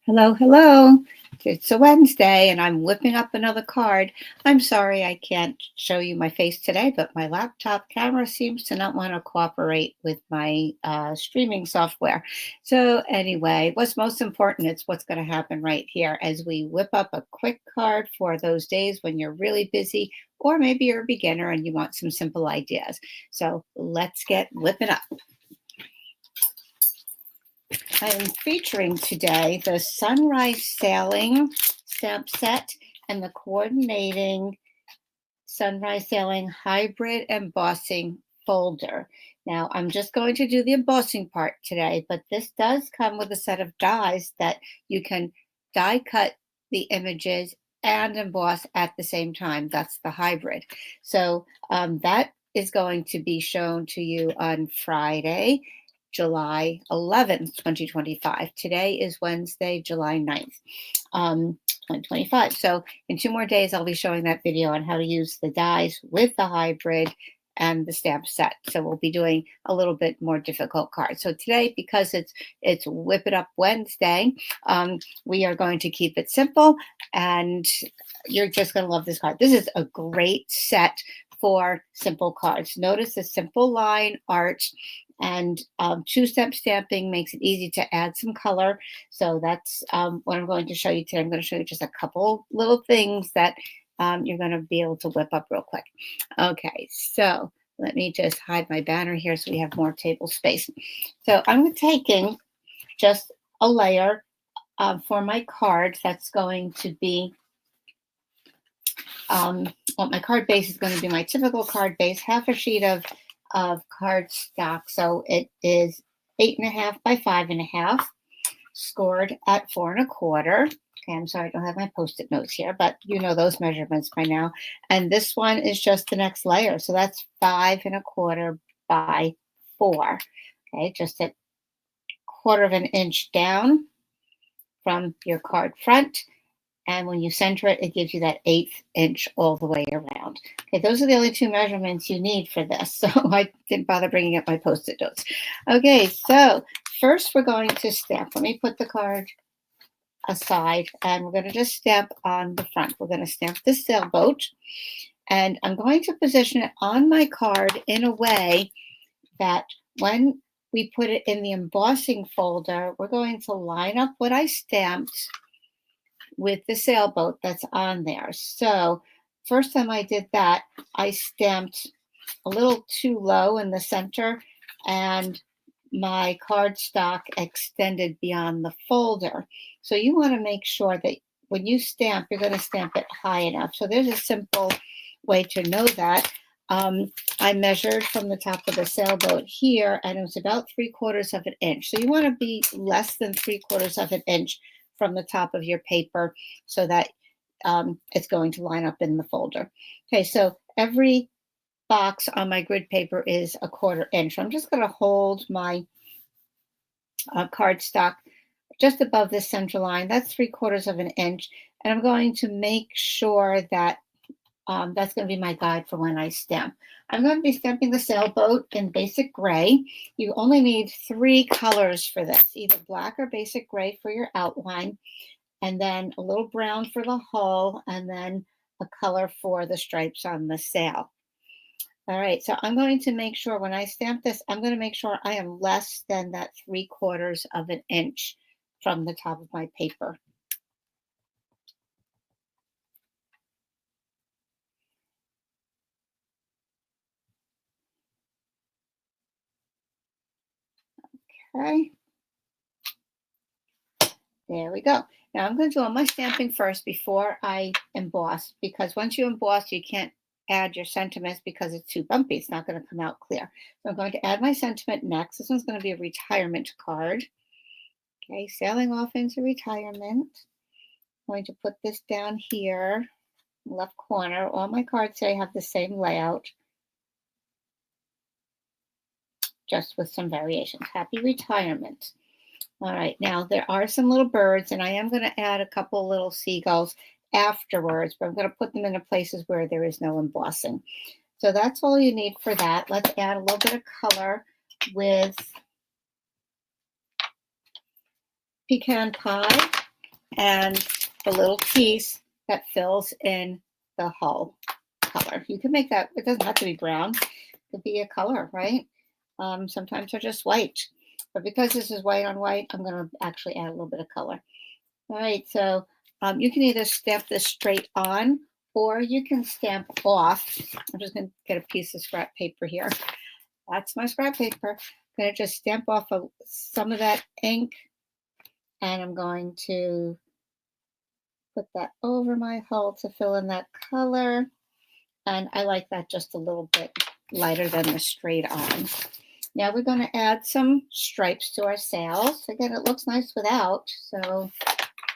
Hello, hello. It's a Wednesday and I'm whipping up another card. I'm sorry I can't show you my face today, but my laptop camera seems to not want to cooperate with my streaming software. So, anyway, what's most important is what's going to happen right here as we whip up a quick card for those days when you're really busy, or maybe you're a beginner and you want some simple ideas. So, let's get whipping up. I am featuring today the Sunrise Sailing stamp set and the coordinating Sunrise Sailing Hybrid Embossing Folder. Now, I'm just going to do the embossing part today, but this does come with a set of dies that you can die cut the images and emboss at the same time. That's the hybrid. So that is going to be shown to you on Friday, July 11th, 2025. Today is Wednesday, July 9th, 2025. So in 2 more days, I'll be showing that video on how to use the dies with the hybrid and the stamp set. So we'll be doing a little bit more difficult cards. So today, because it's Whip It Up Wednesday, we are going to keep it simple, and you're just going to love this card. This is a great set for simple cards. Notice the simple line art, and two-step stamping makes it easy to add some color. So that's what I'm going to show you today. I'm going to show you just a couple little things that you're going to be able to whip up real quick. Okay, so let me just hide my banner here so we have more table space. So I'm taking just a layer for my card. That's going to be, my card base is going to be my typical card base, half a sheet of cardstock. So it is 8.5 by 5.5, scored at 4 1/4. Okay, I'm sorry I don't have my Post-it notes here, but you know those measurements by now. And this one is just the next layer. So that's 5 1/4 by 4. Okay, just a 1/4 of an inch down from your card front. And when you center it, it gives you that 1/8 inch all the way around. Okay, those are the only 2 measurements you need for this. So I didn't bother bringing up my Post-it notes. Okay, so first we're going to stamp. Let me put the card aside, and we're going to just stamp on the front. We're going to stamp the sailboat, and I'm going to position it on my card in a way that when we put it in the embossing folder, we're going to line up what I stamped with the sailboat that's on there. So first time I did that, I stamped a little too low in the center, and my cardstock extended beyond the folder. So you want to make sure that when you stamp, you're going to stamp it high enough. So there's a simple way to know that. I measured from the top of the sailboat here, and it was about 3/4 of an inch. So you want to be less than 3/4 of an inch from the top of your paper so that it's going to line up in the folder. Okay, so every box on my grid paper is a 1/4 inch. I'm just going to hold my cardstock just above the center line. That's 3/4 of an inch. And I'm going to make sure that that's going to be my guide for when I stamp. I'm going to be stamping the sailboat in basic gray. You only need 3 colors for this, either black or basic gray for your outline, and then a little brown for the hull, and then a color for the stripes on the sail. All right, so I'm going to make sure when I stamp this, I'm going to make sure I am less than that 3/4 of an inch from the top of my paper. Okay. There we go. Now I'm going to do all my stamping first before I emboss, because once you emboss, you can't add your sentiments because it's too bumpy. It's not going to come out clear. So I'm going to add my sentiment next. This one's going to be a retirement card. Okay, sailing off into retirement. I'm going to put this down here, left corner. All my cards today have the same layout, just with some variations. Happy retirement. All right, now there are some little birds, and I am going to add a couple little seagulls afterwards, but I'm going to put them into places where there is no embossing. So that's all you need for that. Let's add a little bit of color with Pecan Pie. and the little piece that fills in the hull color. You can make that, it doesn't have to be brown. It could be a color, right? Sometimes they're just white. But because this is white on white, I'm going to actually add a little bit of color. All right, so you can either stamp this straight on or you can stamp off. I'm just going to get a piece of scrap paper here. That's my scrap paper. I'm going to just stamp off some of that ink, and I'm going to put that over my hull to fill in that color. And I like that just a little bit lighter than the straight on. Now we're going to add some stripes to our sails. Again, it looks nice without, so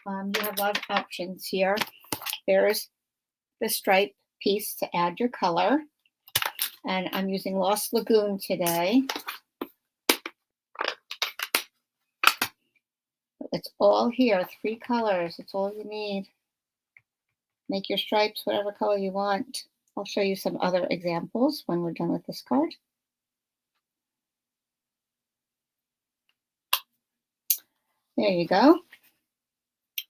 you have a lot of options here. There's the stripe piece to add your color, and I'm using Lost Lagoon today. It's all here, 3 colors. It's all you need. Make your stripes whatever color you want. I'll show you some other examples when we're done with this card. There you go.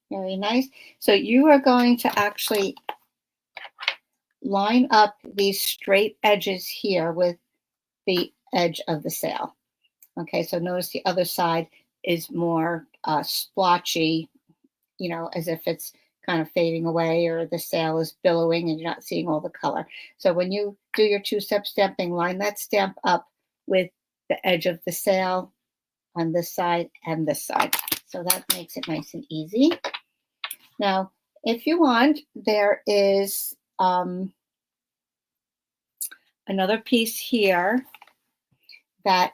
Very nice. So you are going to actually line up these straight edges here with the edge of the sail. Okay, so notice the other side is more splotchy, you know, as if it's kind of fading away or the sail is billowing and you're not seeing all the color. So when you do your 2-step stamping, line that stamp up with the edge of the sail on this side and this side. So that makes it nice and easy. Now, if you want, there is another piece here that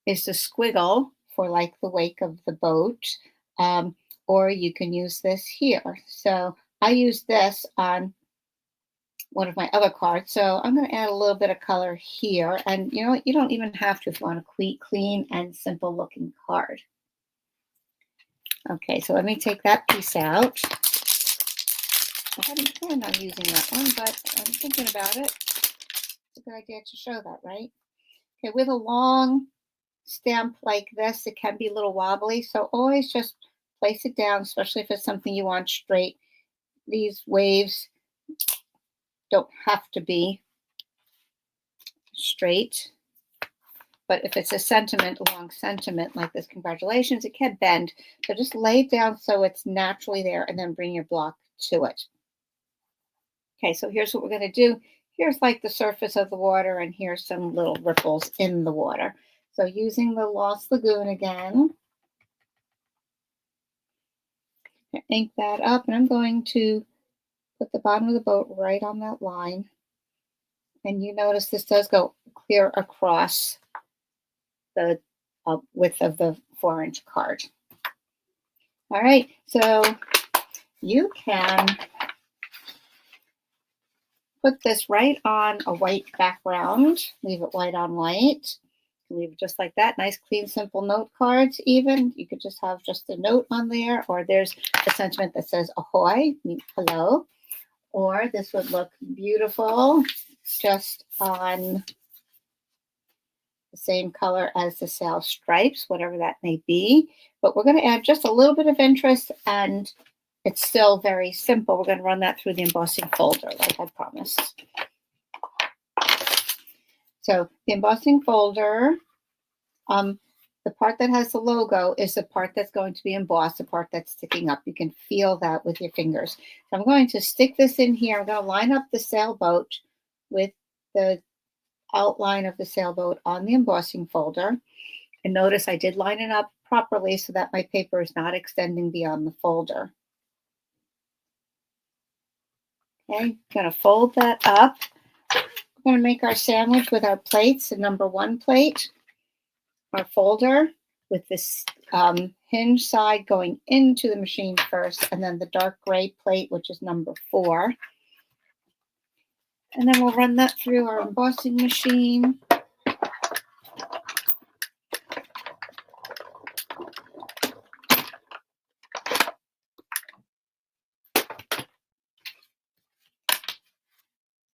is the squiggle for like the wake of the boat, or you can use this here. So I use this on one of my other cards. So I'm going to add a little bit of color here. And you know what? You don't even have to if you want a clean and simple looking card. Okay, so let me take that piece out. I hadn't planned on using that one, but I'm thinking about it. It's a good idea to show that, right? Okay, with a long stamp like this, it can be a little wobbly, so always just place it down, especially if it's something you want straight. These waves don't have to be straight, but if it's a sentiment, a long sentiment like this, congratulations, it can bend. So just lay it down so it's naturally there and then bring your block to it. Okay, so here's what we're going to do. Here's like the surface of the water, and here's some little ripples in the water. So using the Lost Lagoon again, ink that up, and I'm going to put the bottom of the boat right on that line. And you notice this does go clear across the width of the 4-inch card. All right, so you can put this right on a white background, leave it white on white, leave it just like that. Nice, clean, simple note cards even. You could just have just a note on there, or there's a sentiment that says ahoy, hello, or this would look beautiful just on the same color as the sail stripes, whatever that may be. But we're going to add just a little bit of interest, and it's still very simple. We're going to run that through the embossing folder like I promised. So the embossing folder, the part that has the logo is the part that's going to be embossed, the part that's sticking up. You can feel that with your fingers. So I'm going to stick this in here. I'm going to line up the sailboat with the outline of the sailboat on the embossing folder. And notice I did line it up properly so that my paper is not extending beyond the folder. Okay, going to fold that up. We're going to make our sandwich with our plates, the number 1 plate, our folder with this hinge side going into the machine first, and then the dark gray plate, which is number 4. And then we'll run that through our embossing machine.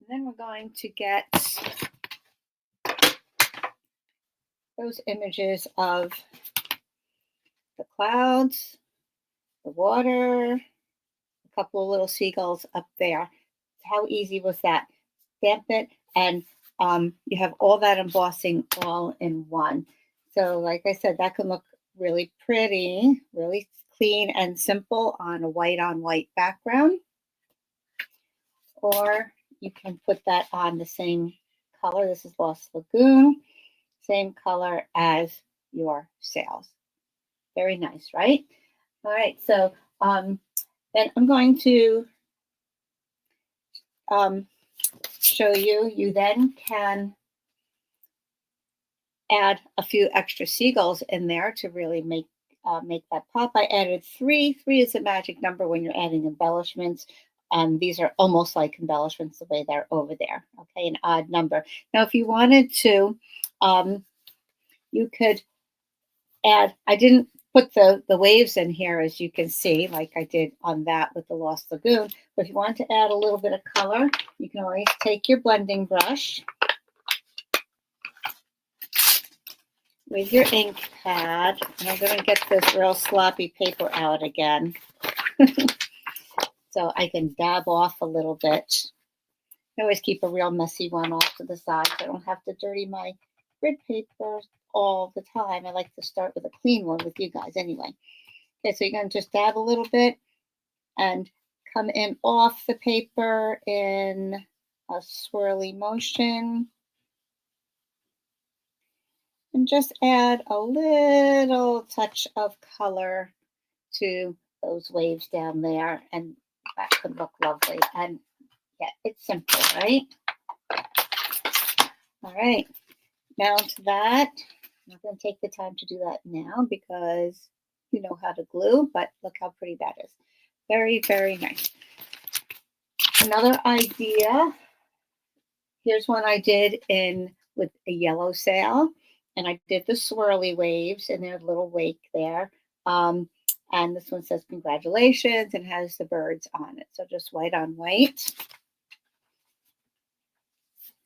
And then we're going to get those images of the clouds the water, a couple of little seagulls up there. How easy was that? Stamp it, and you have all that embossing all in one. So like I said, that can look really pretty, really clean and simple on a white background. Or you can put that on the same color. This is Lost Lagoon, same color as your sails. Very nice, right? All right, so then I'm going to show you. You then can add a few extra seagulls in there to really make that pop. I added 3. 3 is a magic number when you're adding embellishments. These are almost like embellishments the way they're over there. Okay, an odd number. Now, if you wanted to, you could add. I didn't put the waves in here, as you can see, like I did on that with the Lost Lagoon. But if you want to add a little bit of color, you can always take your blending brush with your ink pad, and I'm going to get this real sloppy paper out again so I can dab off a little bit. I always keep a real messy one off to the side so I don't have to dirty my grid paper all the time. I like to start with a clean one with you guys anyway. Okay, so you're going to just dab a little bit and come in off the paper in a swirly motion. And just add a little touch of color to those waves down there, and that could look lovely. And yeah, it's simple, right? All right, mount that. I'm not going to take the time to do that now because you know how to glue, but look how pretty that is. Very, very nice. Another idea. Here's one I did with a yellow sail. And I did the swirly waves in their little wake there. And this one says congratulations and has the birds on it. So just white on white.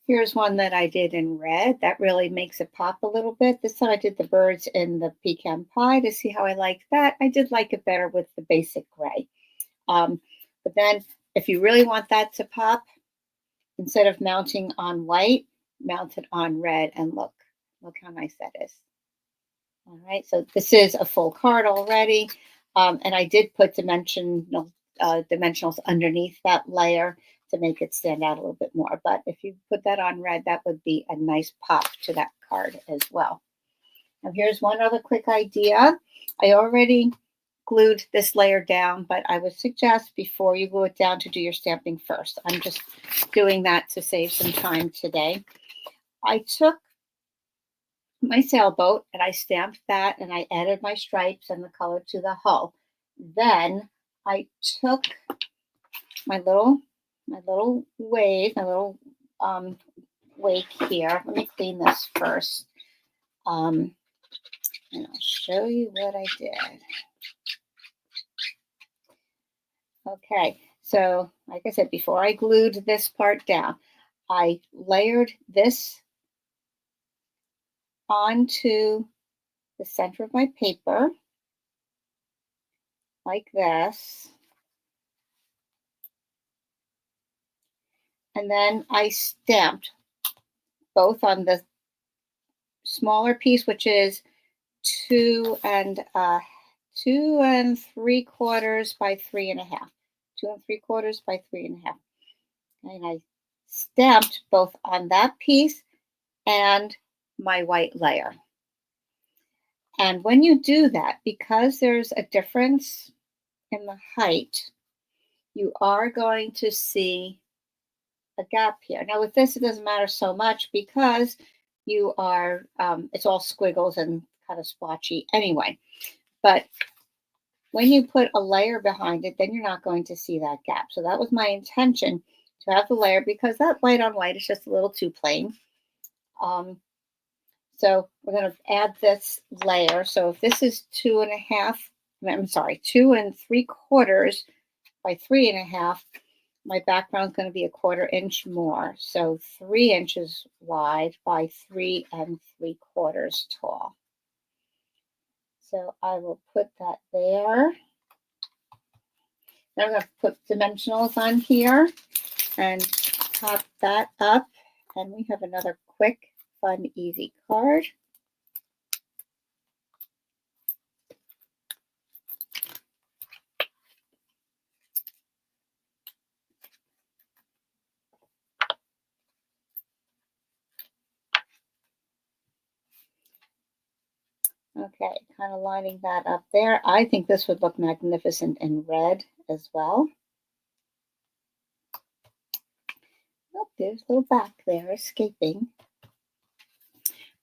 Here's one that I did in red. That really makes it pop a little bit. This time I did the birds in the pecan pie to see how I liked that. I did like it better with the basic gray. But then if you really want that to pop, instead of mounting on white, mount it on red, and look how nice that is. All right, so this is a full card already, and I did put dimensionals underneath that layer to make it stand out a little bit more. But if you put that on red, that would be a nice pop to that card as well. Now here's one other quick idea. I already glued this layer down, but I would suggest before you glue it down to do your stamping first. I'm just doing that to save some time today. I took my sailboat and I stamped that and I added my stripes and the color to the hull. Then I took my little wave, my little wake here. Let me clean this first. And I'll show you what I did. Okay, so like I said, before I glued this part down, I layered this onto the center of my paper like this. And then I stamped both on the smaller piece, which is 2 3/4 by 3.5. 2 3/4 by 3.5. And I stamped both on that piece and my white layer. And when you do that, because there's a difference in the height, you are going to see a gap here. Now with this, it doesn't matter so much because you are, it's all squiggles and kind of splotchy anyway. But when you put a layer behind it, then you're not going to see that gap. So that was my intention, to have the layer, because that white on white is just a little too plain. So we're going to add this layer. So if this is 2 3/4 by 3.5, my background is going to be 1/4 inch more. So 3 inches wide by 3 3/4 tall. So I will put that there. Now I'm going to put dimensionals on here and pop that up. And we have another quick, fun, easy card. Okay, kind of lining that up there. I think this would look magnificent in red as well. Oh, there's a little back there escaping.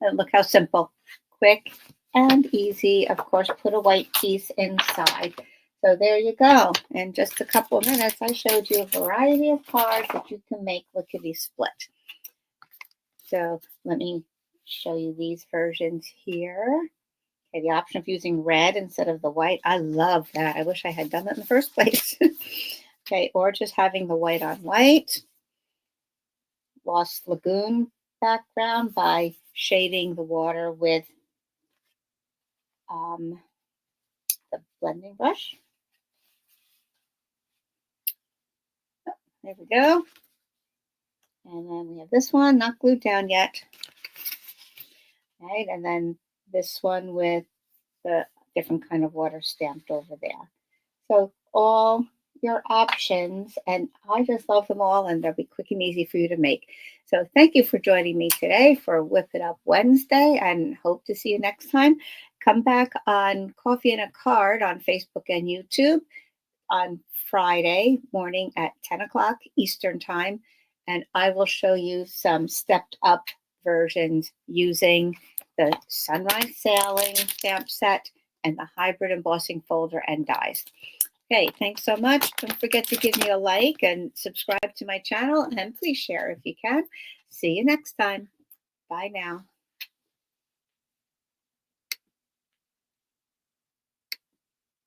And look how simple, quick and easy. Of course, put a white piece inside. So there you go. In just a couple of minutes, I showed you a variety of cards that you can make lickety split. So let me show you these versions here. Okay, the option of using red instead of the white. I love that. I wish I had done that in the first place. Okay, or just having the white on white. Lost Lagoon background by shading the water with the blending brush. Oh, there we go. And then we have this one not glued down yet. Right, and then this one with the different kind of water stamped over there. So all your options, and I just love them all, and they'll be quick and easy for you to make. So thank you for joining me today for Whip It Up Wednesday, and hope to see you next time. Come back on Coffee and a Card on Facebook and YouTube on Friday morning at 10 o'clock Eastern Time, and I will show you some stepped up versions using the Sunrise Sailing stamp set and the Hybrid Embossing Folder and dies. Okay, thanks so much. Don't forget to give me a like and subscribe to my channel, and please share if you can. See you next time. Bye now.